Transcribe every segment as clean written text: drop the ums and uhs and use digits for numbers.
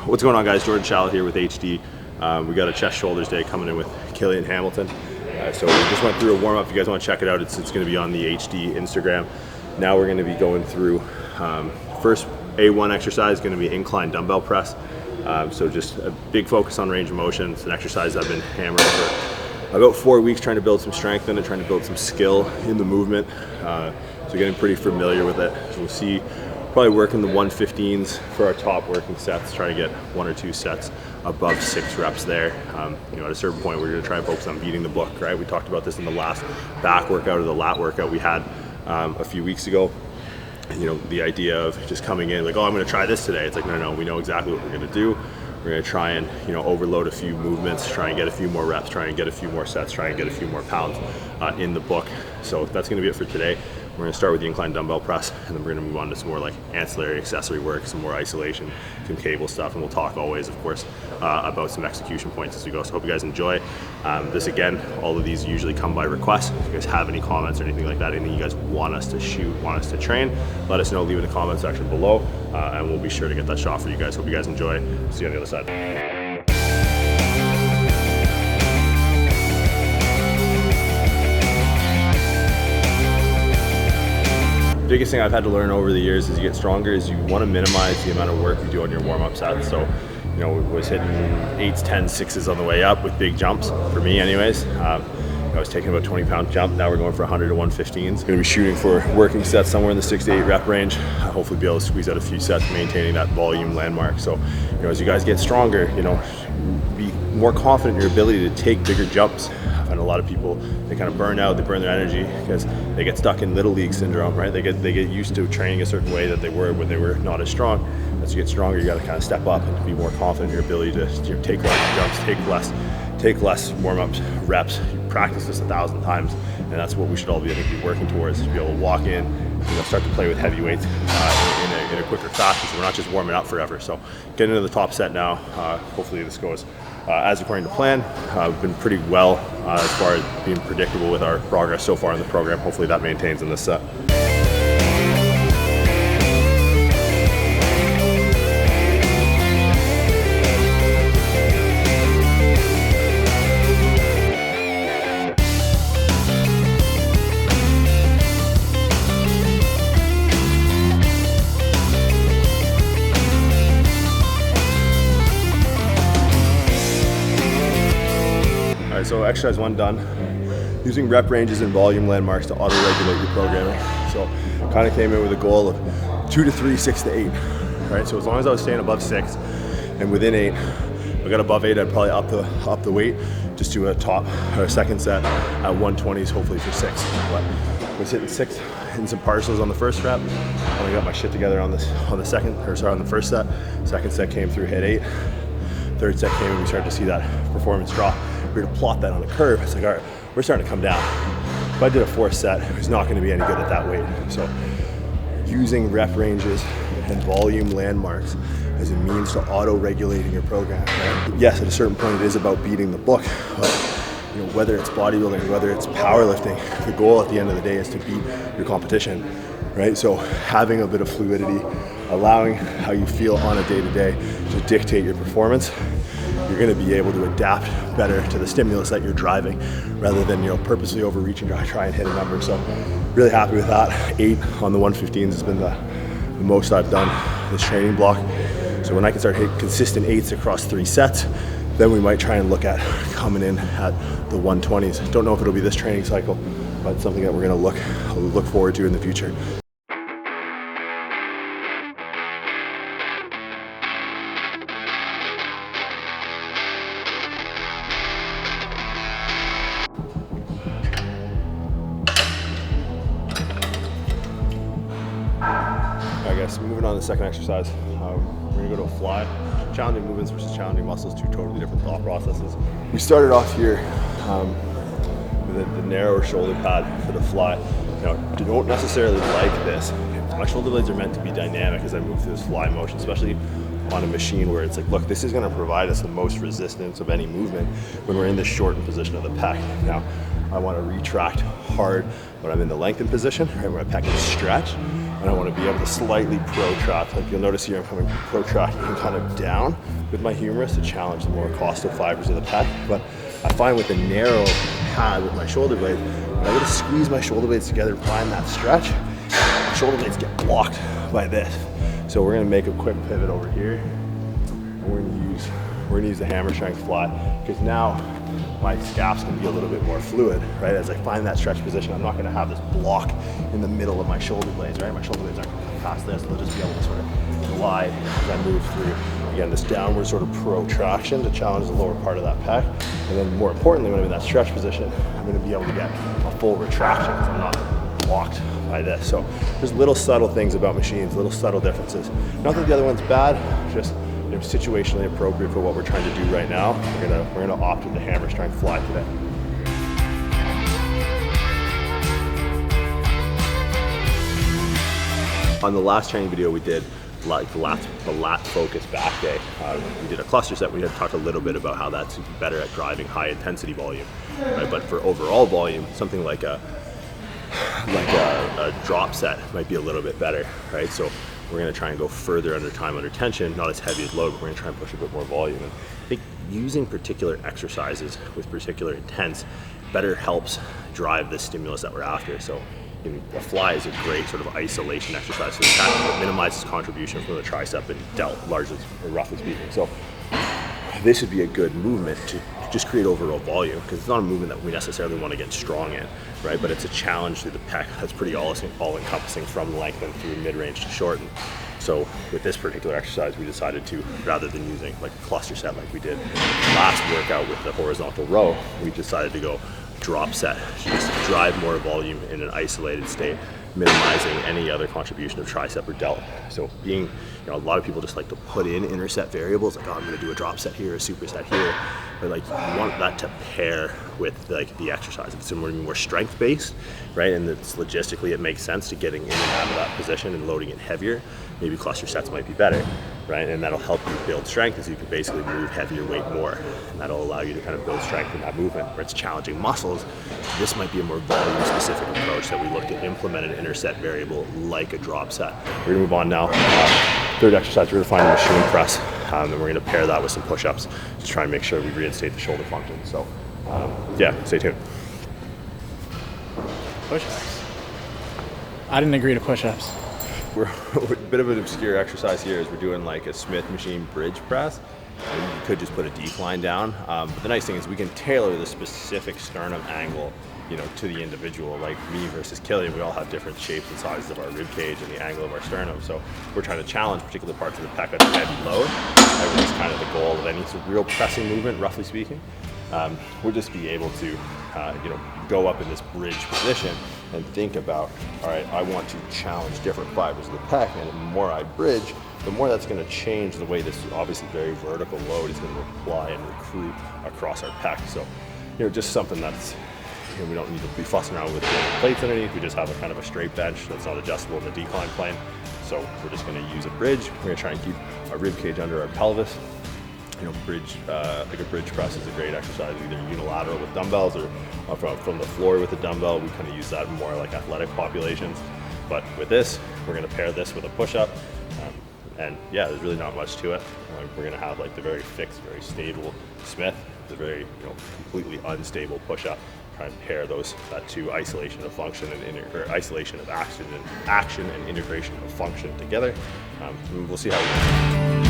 What's going on, guys? Jordan Shallot here with HD. We got a chest shoulders day coming in with Killian Hamilton. So we just went through a warm-up. If you guys want to check it out, it's going to be on the HD Instagram. Now we're going to be going through first A1 exercise is going to be incline dumbbell press. So just a big focus on range of motion. It's an exercise I've been hammering for about 4 weeks, trying to build some strength in it, trying to build some skill in the movement. So getting pretty familiar with it. So we'll see, probably working the 115s for our top working sets, try to get 1 or 2 sets above 6 reps there. You know, at a certain point, we're going to try and focus on beating the book, right? We talked about this in the last back workout or the lat workout we had a few weeks ago. And, you know, the idea of just coming in like, oh, I'm going to try this today. It's like, no, we know exactly what we're going to do. We're going to try and, you know, overload a few movements, try and get a few more reps, try and get a few more sets, try and get a few more pounds in the book. So that's going to be it for today. We're going to start with the incline dumbbell press, and then we're going to move on to some more like ancillary accessory work, some more isolation, some cable stuff, and we'll talk always, of course, about some execution points as we go. So hope you guys enjoy. This again, all of these usually come by request. If you guys have any comments or anything like that, anything you guys want us to shoot, want us to train, let us know, leave it in the comment section below, and we'll be sure to get that shot for you guys. Hope you guys enjoy. See you on the other side. Biggest thing I've had to learn over the years as you get stronger is you want to minimize the amount of work you do on your warm-up sets. So, you know, was hitting 8s, 10s, 6s on the way up with big jumps, for me anyways. I was taking about 20-pound jump. Now we're going for 100 to 115s. Going to be shooting for working sets somewhere in the 6 to 8 rep range. Hopefully be able to squeeze out a few sets, maintaining that volume landmark. So, you know, as you guys get stronger, you know, be more confident in your ability to take bigger jumps. I find a lot of people, they kind of burn out, they burn their energy because they get stuck in little league syndrome, right? They get used to training a certain way that they were when they were not as strong. As you get stronger, you got to kind of step up and be more confident in your ability to, you know, take larger jumps, take less warm-ups, reps. You practice this 1,000 times, and that's what we should all be, I think, be working towards, to be able to walk in, you know, start to play with heavy weights in a quicker fashion. So we're not just warming up forever. So getting into the top set now. Hopefully this goes as according to plan. We've been pretty well as far as being predictable with our progress so far in the program. Hopefully that maintains in this set. So exercise 1 done. Using rep ranges and volume landmarks to auto-regulate your programming. So kind of came in with a goal of 2 to 3, 6 to 8. Right. So as long as I was staying above 6 and within 8, if I got above 8, I'd probably up the weight. Just do a second set at 120s, hopefully for 6. But I was hitting 6 in some partials on the first rep. I got my shit together on the first set. Second set came through, hit 8. Third set came and we started to see that performance drop. We were to plot that on a curve. It's like, all right, we're starting to come down. If I did a 4th set, it was not going to be any good at that weight. So using rep ranges and volume landmarks as a means to auto-regulating your program. Right? Yes, at a certain point, it is about beating the book. But, you know, whether it's bodybuilding, whether it's powerlifting, the goal at the end of the day is to beat your competition. Right? So having a bit of fluidity, allowing how you feel on a day-to-day to dictate your performance, you're going to be able to adapt better to the stimulus that you're driving rather than, you know, purposely overreaching to try and hit a number. So really happy with that. 8 on the 115s has been the most I've done this training block. So when I can start hitting consistent 8s across 3 sets, then we might try and look at coming in at the 120s. Don't know if it'll be this training cycle, but it's something that we're going to look forward to in the future. I guess moving on to the second exercise, we're gonna go to a fly. Challenging movements versus challenging muscles, 2 totally different thought processes. We started off here with the narrower shoulder pad for the fly. Now, don't necessarily like this. My shoulder blades are meant to be dynamic as I move through this fly motion, especially on a machine where it's like, look, this is gonna provide us the most resistance of any movement when we're in this shortened position of the pec. Now, I wanna retract hard when I'm in the lengthened position, right, where my pec is stretched. and I want to be able to slightly protract. Like you'll notice here I'm coming protracting kind of down with my humerus to challenge the more costal fibers of the pec. But I find with the narrow pad with my shoulder blade, when I go to squeeze my shoulder blades together and find that stretch, my shoulder blades get blocked by this. So we're gonna make a quick pivot over here, and we're gonna use the hammer strength fly, because now my scaps can be a little bit more fluid, right? As I find that stretch position, I'm not gonna have this block in the middle of my shoulder blades, right? My shoulder blades aren't gonna come past this, they'll just be able to sort of glide as I move through. Again, this downward sort of protraction to challenge the lower part of that pec. And then more importantly, when I'm in that stretch position, I'm gonna be able to get a full retraction because I'm not blocked by this. So there's little subtle things about machines, little subtle differences. Not that the other one's bad, just situationally appropriate for what we're trying to do right now. We're gonna opt with the hammer strength fly today. On the last training video we did, like the lat focus back day, we did a cluster set. We had talked a little bit about how that's better at driving high intensity volume, right? But for overall volume, something like a drop set might be a little bit better, right? So we're gonna try and go further under time under tension, not as heavy as load, but we're gonna try and push a bit more volume. And I think using particular exercises with particular intents better helps drive the stimulus that we're after. So a fly is a great sort of isolation exercise for the pec. It minimizes contribution from the tricep and delt, largely, or roughly speaking. So this would be a good movement to just create overall volume, because it's not a movement that we necessarily want to get strong in, right? But it's a challenge through the pec that's pretty all-encompassing from lengthen through mid-range to shorten. So with this particular exercise, we decided to, rather than using like a cluster set like we did last workout with the horizontal row, we decided to go drop set, just drive more volume in an isolated state, minimizing any other contribution of tricep or delt. So being, a lot of people just like to put in interset variables, like, oh, I'm gonna do a drop set here, a superset here, but like you want that to pair with like the exercise. If it's more strength based, right, and it's logistically it makes sense to getting in and out of that position and loading it heavier, maybe cluster sets might be better, right? And that'll help you build strength as you can basically move heavier weight more, and that'll allow you to kind of build strength in that movement. Where it's challenging muscles, this might be a more volume specific approach that we look to implement an interset variable like a drop set. We're gonna move on now. Third exercise, we're gonna find a machine press, and we're gonna pair that with some push-ups to try and make sure we reinstate the shoulder function. So yeah, stay tuned. Push-ups? I didn't agree to push-ups. We're a bit of an obscure exercise here is we're doing like a Smith machine bridge press. And you could just put a decline down, but the nice thing is we can tailor the specific sternum angle, to the individual. Like me versus Killian, we all have different shapes and sizes of our rib cage and the angle of our sternum. So we're trying to challenge particular parts of the pec at a heavy load. That is kind of the goal of any sort of real pressing movement, roughly speaking. We'll just be able to, go up in this bridge position and think about, all right, I want to challenge different fibers of the pec, and the more I bridge, the more that's going to change the way this obviously very vertical load is going to apply and recruit across our pec. So, just something that's, we don't need to be fussing around with plates underneath. We just have a kind of a straight bench that's not adjustable in the decline plane. So we're just going to use a bridge. We're going to try and keep our rib cage under our pelvis. Bridge, like a bridge press is a great exercise, either unilateral with dumbbells or from the floor with a dumbbell. We kind of use that in more like athletic populations. But with this, we're going to pair this with a push-up. And yeah, there's really not much to it. We're going to have like the very fixed, very stable Smith, the very completely unstable push-up. Try and pair that two, isolation of function and isolation of action and integration of function together. We'll see how we go.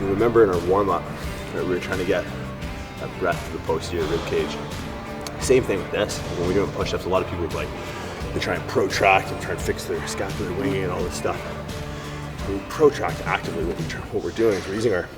Remember in our warm-up, we were trying to get that breadth of the posterior rib cage. Same thing with this. When we're doing push-ups, a lot of people would they try and protract and try and fix their scapular winging and all this stuff. When we protract actively, what we're doing is we're using a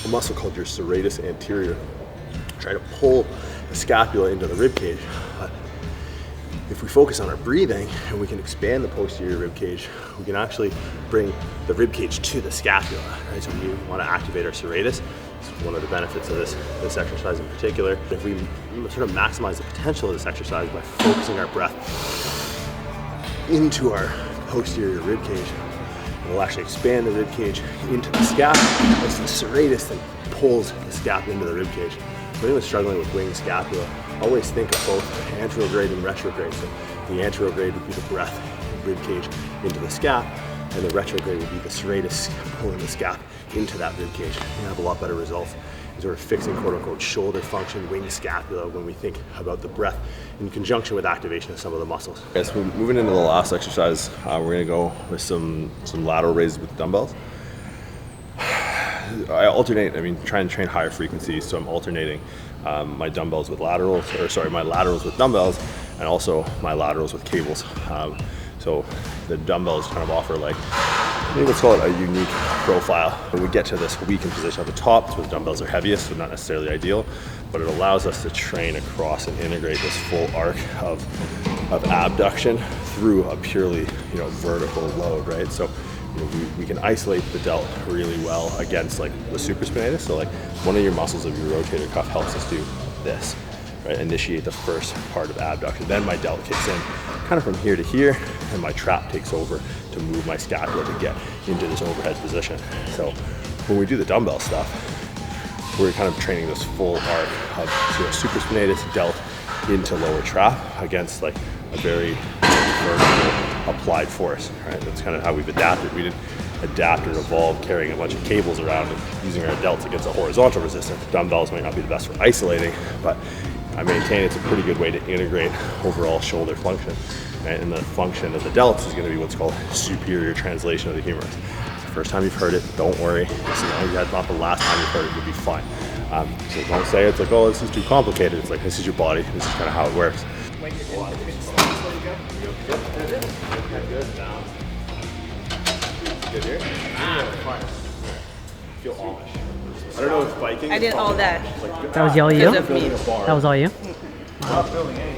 muscle called your serratus anterior, try to pull the scapula into the rib cage. But if we focus on our breathing and we can expand the posterior rib cage, we can actually bring the rib cage to the scapula, right? So we want to activate our serratus. It's one of the benefits of this exercise in particular. If we sort of maximize the potential of this exercise by focusing our breath into our posterior rib cage And we'll actually expand the rib cage into the scap. It's the serratus that pulls the scap into the rib cage. For anyone struggling with wing scapula, always think of both anterograde and retrograde. So the anterograde would be the breath rib cage into the scap, and the retrograde would be the serratus pulling the scap into that rib cage. You have a lot better results in sort of fixing quote unquote shoulder function, wing scapula when we think about the breath in conjunction with activation of some of the muscles. Okay, so moving into the last exercise, we're gonna go with some lateral raises with dumbbells. I alternate, try and train higher frequencies, so I'm alternating my dumbbells with laterals, my laterals with dumbbells, and also my laterals with cables. So the dumbbells kind of offer maybe let's call it a unique profile. When we get to this weakened position at the top, it's where the dumbbells are heaviest, so not necessarily ideal, but it allows us to train across and integrate this full arc of abduction through a purely vertical load, right? So we can isolate the delt really well against the supraspinatus. So one of your muscles of your rotator cuff helps us do this, right? Initiate the first part of abduction. Then my delt kicks in kind of from here to here, and my trap takes over to move my scapula to get into this overhead position. So when we do the dumbbell stuff, we're kind of training this full arc of supraspinatus delt into lower trap against a very vertical applied force, right? That's kind of how we've adapted. We didn't adapt or evolve carrying a bunch of cables around and using our delts against a horizontal resistance. Dumbbells might not be the best for isolating, but I maintain it's a pretty good way to integrate overall shoulder function. Right? And the function of the delts is going to be what's called superior translation of the humerus. It's the first time you've heard it, don't worry. It's not the last time you've heard it, you'll be fine. So don't say it's oh, this is too complicated. It's this is your body, this is kind of how it works. When you're in between steps, let it go. Good. Down. Good here. Fine. Feel Amish. I don't know if biking. I did all that. That was all you? Because of me. That was all you? Not building anything.